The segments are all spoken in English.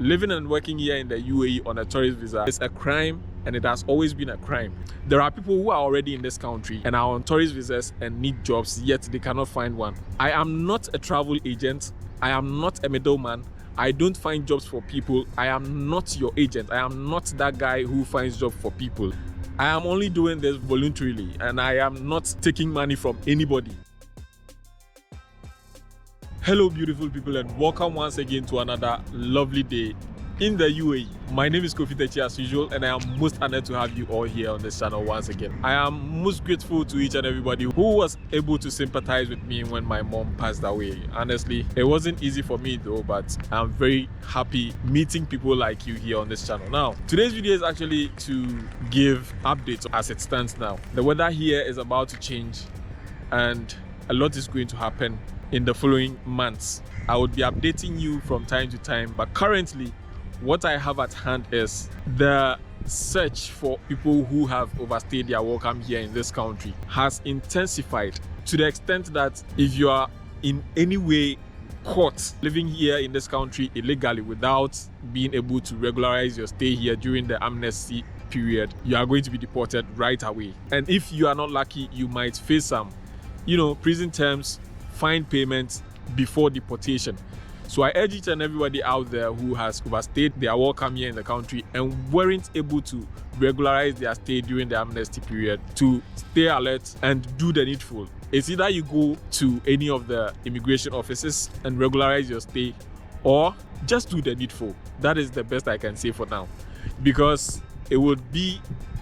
Living and working here in the UAE on a tourist visa is a crime, and it has always been a crime. There are people who are already in this country and are on tourist visas and need jobs, yet they cannot find one. I am not a travel agent. I am not a middleman. I don't find jobs for people. I am not your agent. I am not that guy who finds jobs for people. I am only doing this voluntarily, and I am not taking money from anybody. Hello beautiful people, and welcome once again to another lovely day in the UAE. My name is Kofi Techi as usual, and I am most honored to have you all here on this channel once again. I am most grateful to each and everybody who was able to sympathize with me when my mom passed away. Honestly, it wasn't easy for me though, but I'm very happy meeting people like you here on this channel. Now, today's video is actually to give updates as it stands now. The weather here is about to change and a lot is going to happen in the following months. I would be updating you from time to time, but currently what I have at hand is the search for people who have overstayed their welcome here in this country has intensified to the extent that if you are in any way caught living here in this country illegally without being able to regularize your stay here during the amnesty period, you are going to be deported right away. And if you are not lucky, you might face some prison terms, fine payments before deportation. So I urge each and everybody out there who has overstayed their welcome here in the country and weren't able to regularize their stay during the amnesty period to stay alert and do the needful. It's either you go to any of the immigration offices and regularize your stay, or just do the needful. That is the best I can say for now, because it would be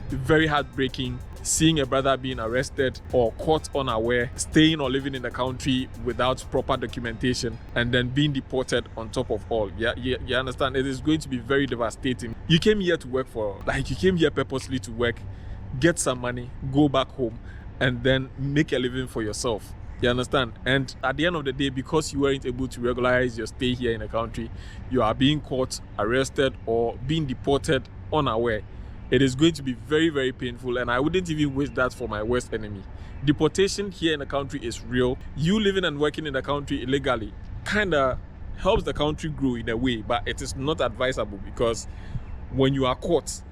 very heartbreaking seeing a brother being arrested or caught unaware, staying or living in the country without proper documentation, and then being deported on top of all. You understand? It is going to be very devastating. You came here to work you came here purposely to work, get some money, go back home, and then make a living for yourself. You understand? And at the end of the day, because you weren't able to regularize your stay here in the country, you are being caught, arrested, or being deported unaware. It is going to be very, very painful, and I wouldn't even wish that for my worst enemy. Deportation here in the country is real. You living and working in the country illegally kind of helps the country grow in a way, but it is not advisable, because when you are caught,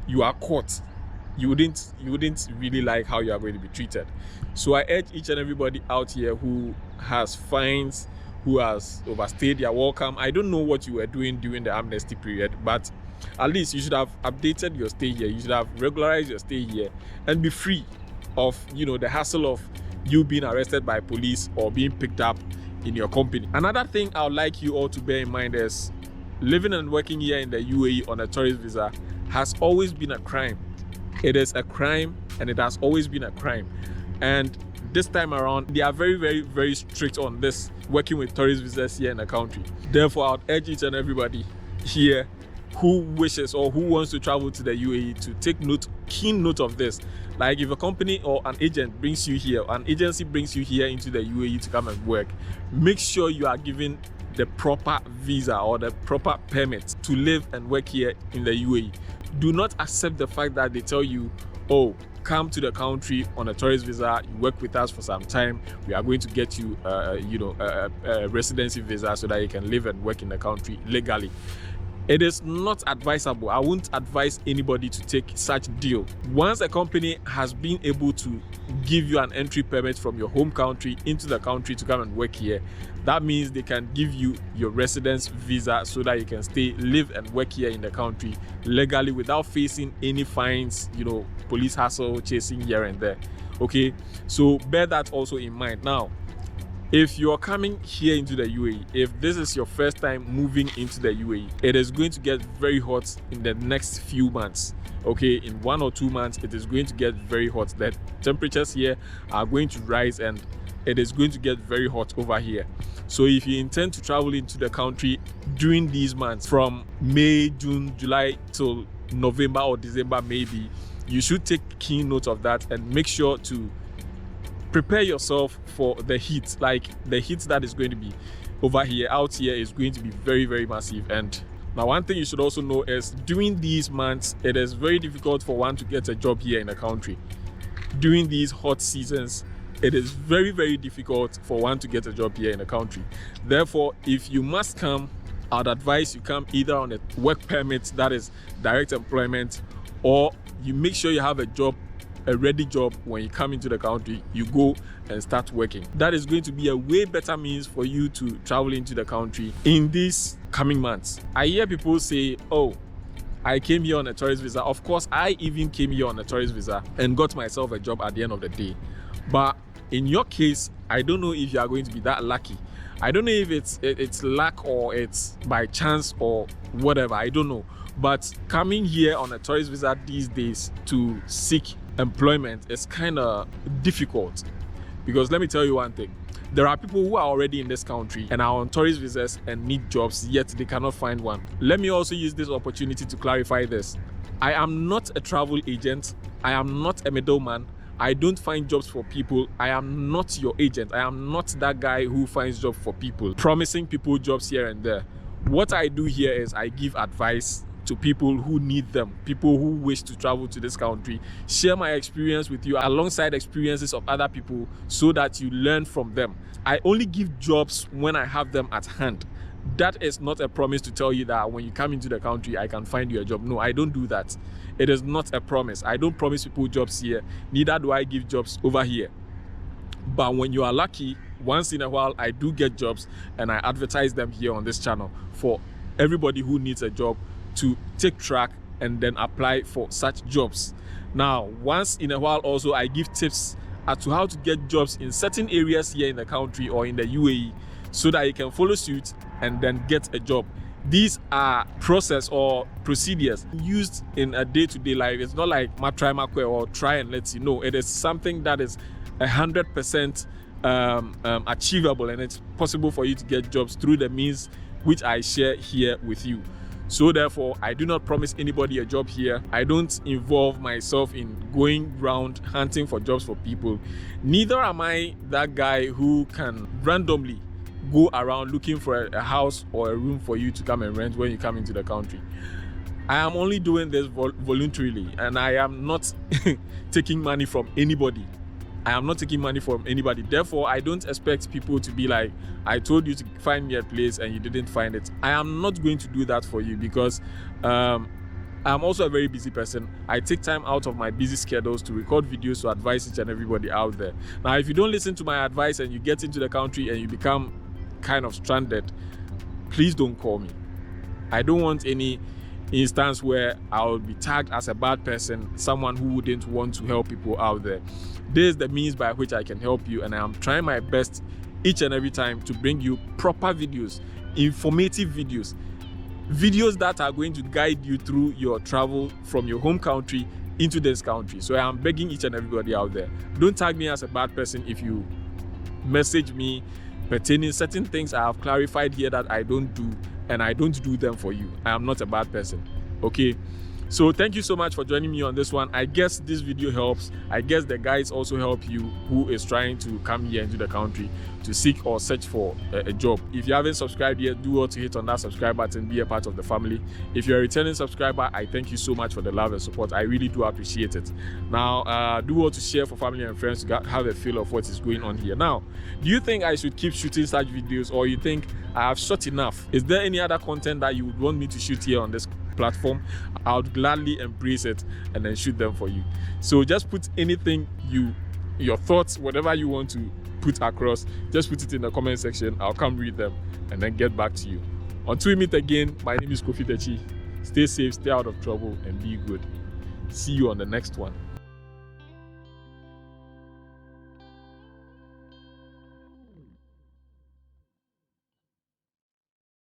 you wouldn't really like how you are going to be treated. So I urge each and everybody out here who has fines, who has overstayed their welcome. I don't know what you were doing during the amnesty period, but at least you should have updated your stay here. You should have regularized your stay here and be free of the hassle of you being arrested by police or being picked up in your company. Another thing I would like you all to bear in mind is living and working here in the UAE on a tourist visa has always been a crime. It is a crime, and it has always been a crime. And this time around, they are very, very, very strict on this, working with tourist visas here in the country. Therefore, I would urge each and everybody here who wishes or who wants to travel to the UAE to take keen note of this. Like, if a company or an agent brings you here, an agency brings you here into the UAE to come and work, make sure you are given the proper visa or the proper permit to live and work here in the UAE. Do not accept the fact that they tell you, oh, come to the country on a tourist visa, you work with us for some time, we are going to get you a residency visa so that you can live and work in the country legally. It is not advisable. I won't advise anybody to take such deal. Once a company has been able to give you an entry permit from your home country into the country to come and work here, that means they can give you your residence visa so that you can stay, live and work here in the country legally without facing any fines, police hassle, chasing here and there. Okay, so bear that also in mind. Now, if you are coming here into the UAE, if this is your first time moving into the UAE, it is going to get very hot in the next few months. Okay, in 1 or 2 months, it is going to get very hot. The temperatures here are going to rise, and it is going to get very hot over here. So if you intend to travel into the country during these months, from May, June, July till November or December maybe, you should take keen note of that and make sure to prepare yourself for the heat. Like, the heat that is going to be out here is going to be very, very massive. And now, one thing you should also know is during these months, it is very difficult for one to get a job here in the country. During these hot seasons, it is very, very difficult for one to get a job here in the country. Therefore, if you must come, I'd advise you come either on a work permit, that is direct employment, or you make sure you have a job, a ready job. When you come into the country, you go and start working. That is going to be a way better means for you to travel into the country in these coming months. I hear people say, oh, I came here on a tourist visa. Of course, I even came here on a tourist visa and got myself a job at the end of the day. But in your case, I don't know if you are going to be that lucky. I don't know if it's luck or it's by chance or whatever. I don't know. But coming here on a tourist visa these days to seek employment is kind of difficult, because let me tell you one thing. There are people who are already in this country and are on tourist visas and need jobs, yet they cannot find one. Let me also use this opportunity to clarify this. I am not a travel agent. I am not a middleman. I don't find jobs for people. I am not your agent. I am not that guy who finds jobs for people, promising people jobs here and there. What I do here is I give advice to people who need them, people who wish to travel to this country, share my experience with you alongside experiences of other people so that you learn from them. I only give jobs when I have them at hand. That is not a promise to tell you that when you come into the country, I can find you a job. No, I don't do that. It is not a promise. I don't promise people jobs here, neither do I give jobs over here. But when you are lucky, once in a while, I do get jobs and I advertise them here on this channel for everybody who needs a job to take track and then apply for such jobs. Now, once in a while also, I give tips as to how to get jobs in certain areas here in the country or in the UAE so that you can follow suit and then get a job. These are process or procedures used in a day-to-day life. It's not like try or try and let's see. No, it is something that is 100% achievable, and it's possible for you to get jobs through the means which I share here with you. So therefore, I do not promise anybody a job here. I don't involve myself in going around hunting for jobs for people. Neither am I that guy who can randomly go around looking for a house or a room for you to come and rent when you come into the country. I am only doing this voluntarily, and I am not taking money from anybody. I am not taking money from anybody. Therefore, I don't expect people to be like, I told you to find me a place and you didn't find it. I am not going to do that for you, because I'm also a very busy person. I take time out of my busy schedules to record videos to advise each and everybody out there. Now, if you don't listen to my advice and you get into the country and you become kind of stranded, please don't call me. I don't want any instance where I'll be tagged as a bad person, someone who wouldn't want to help people out there. This is the means by which I can help you, and I am trying my best each and every time to bring you proper videos, informative videos that are going to guide you through your travel from your home country into this country. So I am begging each and everybody out there, don't tag me as a bad person if you message me pertaining certain things I have clarified here that I don't do, and I don't do them for you. I am not a bad person. Okay, so thank you so much for joining me on this one. I guess this video helps. I guess the guides also help you who is trying to come here into the country to seek or search for a job. If you haven't subscribed yet, do well to hit on that subscribe button, be a part of the family. If you're a returning subscriber, I thank you so much for the love and support. I really do appreciate it. Now, do well to share for family and friends to have a feel of what is going on here. Now, do you think I should keep shooting such videos, or you think I have shot enough? Is there any other content that you would want me to shoot here on this platform? I would gladly embrace it and then shoot them for you. So just put anything your thoughts, whatever you want to put across, just put it in the comment section. I'll come read them and then get back to you. Until we meet again, my name is Kofi Techi. Stay safe, stay out of trouble, and be good. See you on the next one.